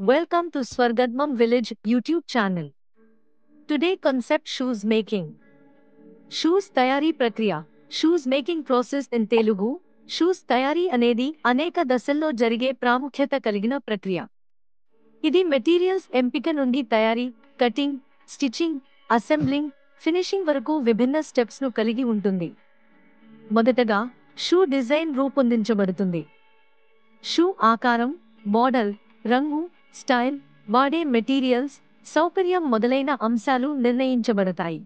Welcome to Swargadmam Village YouTube channel. Today concept shoes making. Shoes తయారీ ప్రక్రియ. Shoes making process in Telugu. Shoes తయారీ అనేది అనేక దశల్లో జరిగే ప్రాముఖ్యత కలిగిన ప్రక్రియ. ఇది మెటీరియల్స్ ఎంపిక నుండి తయారీ, కటింగ్, స్టిచింగ్, అసెంబ్లింగ్, ఫినిషింగ్ వరకు విభిన్న స్టెప్స్ ను కలిగి ఉంటుంది. మొదటగా షూ డిజైన్ రూపొందించబడుతుంది. షూ ఆకారం, మోడల్, రంగు, స్టైల్, వాడే మెటీరియల్స్, సౌకర్యం మొదలైన అంశాలు నిర్ణయించబడతాయి.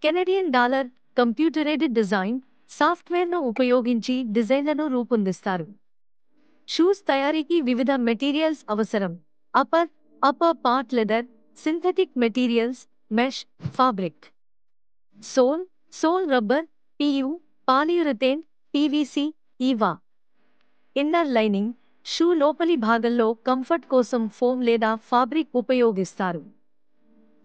కెనడియన్ డాలర్ కంప్యూటరైజ్డ్ డిజైన్ సాఫ్ట్వేర్ను ఉపయోగించి డిజైన్లను రూపొందిస్తారు. షూస్ తయారీకి వివిధ మెటీరియల్స్ అవసరం. Upper part leather, synthetic materials, mesh, fabric. Sole rubber, PU, polyurethane, PVC, EVA. Inner lining, shoe లోపలి భాగంలో కంఫర్ట్ కోసం ఫోమ్ లేదా ఫాబ్రిక్ ఉపయోగిస్తారు.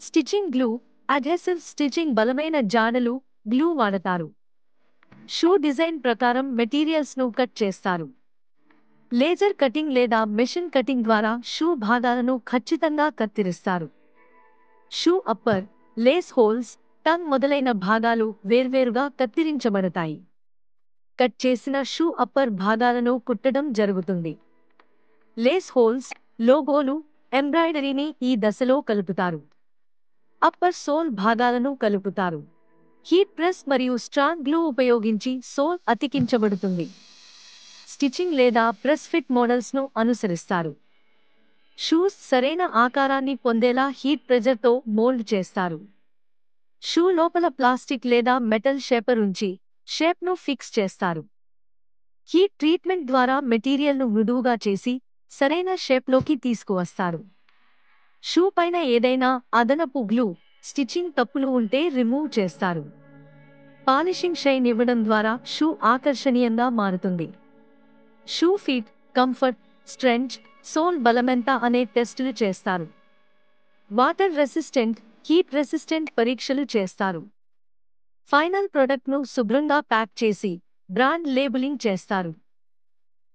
స్టిచింగ్ గ్లూ, అడ్హెసివ్ స్టిచింగ్ బలమైన జాడలు, గ్లూ వాడతారు. షూ డిజైన్ ప్రకారం మెటీరియల్స్ను కట్ చేస్తారు. లేజర్ కటింగ్ లేదా మెషిన్ కటింగ్ ద్వారా షూ భాగాలను ఖచ్చితంగా కత్తిరిస్తారు. Shoe upper, lace holes, tongue మొదలైన భాగాలు వేర్వేరుగా కత్తిరించబడతాయి. కట్ చేసిన షూ అప్పర్ భాగాలను కుట్టడం జరుగుతుంది. లేస్ హోల్స్, లోగోలు, ఎంబ్రాయిడరీని ఈ దశలో కలుపుతారు. అప్పర్ సోల్ భాగాలను కలుపుతారు. హీట్ ప్రెస్ మరియు స్ట్రాంగ్ గ్లూ ఉపయోగించి సోల్ అతికించబడుతుంది. స్టిచింగ్ లేదా ప్రెస్ ఫిట్ మోడల్స్ను అనుసరిస్తారు. షూస్ సరైన ఆకారాన్ని పొందేలా హీట్ ప్రెజర్తో మోల్డ్ చేస్తారు. షూ లోపల ప్లాస్టిక్ లేదా మెటల్ షేపర్ ఉంచి షేప్ను ఫిక్స్ చేస్తారు. హీట్ ట్రీట్మెంట్ ద్వారా మెటీరియల్ను మృదువుగా చేసి సరైన షేప్లోకి తీసుకువస్తారు. షూ పైన ఏదైనా అదనపు గ్లూ, స్టిచింగ్ తప్పులు ఉంటే రిమూవ్ చేస్తారు. పాలిషింగ్ షైన్ ఇవ్వడం ద్వారా షూ ఆకర్షణీయంగా మారుతుంది. షూ ఫిట్, కంఫర్ట్, స్ట్రెంచ్, సోల్ బలమెంత అనే టెస్టులు చేస్తారు. వాటర్ రెసిస్టెంట్, హీట్ రెసిస్టెంట్ పరీక్షలు చేస్తారు. ఫైనల్ ప్రొడక్ట్ను శుభ్రంగా ప్యాక్ చేసి బ్రాండ్ లేబులింగ్ చేస్తారు.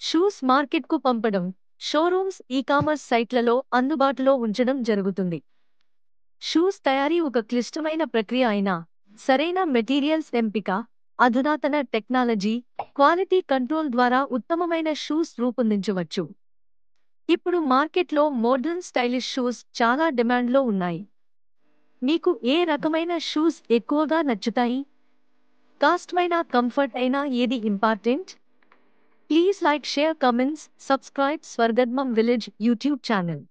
షూస్ మార్కెట్కు పంపడం, షోరూమ్స్, ఈ-కామర్స్ సైట్లలో అందుబాటులో ఉంచడం జరుగుతుంది. షూస్ తయారీ ఒక క్లిష్టమైన ప్రక్రియ అయినా సరైన మెటీరియల్స్ ఎంపిక, అధునాతన టెక్నాలజీ, క్వాలిటీ కంట్రోల్ ద్వారా ఉత్తమమైన షూస్ రూపొందించవచ్చు. ఇప్పుడు మార్కెట్లో మోడర్న్ స్టైలిష్ షూస్ చాలా డిమాండ్లో ఉన్నాయి. మీకు ఏ రకమైన షూస్ ఎక్కువగా నచ్చుతాయి? కాస్ట్ అయినా కంఫర్ట్ అయినా ఏది important? Please like, share, comments, subscribe Swargadmam Village YouTube channel.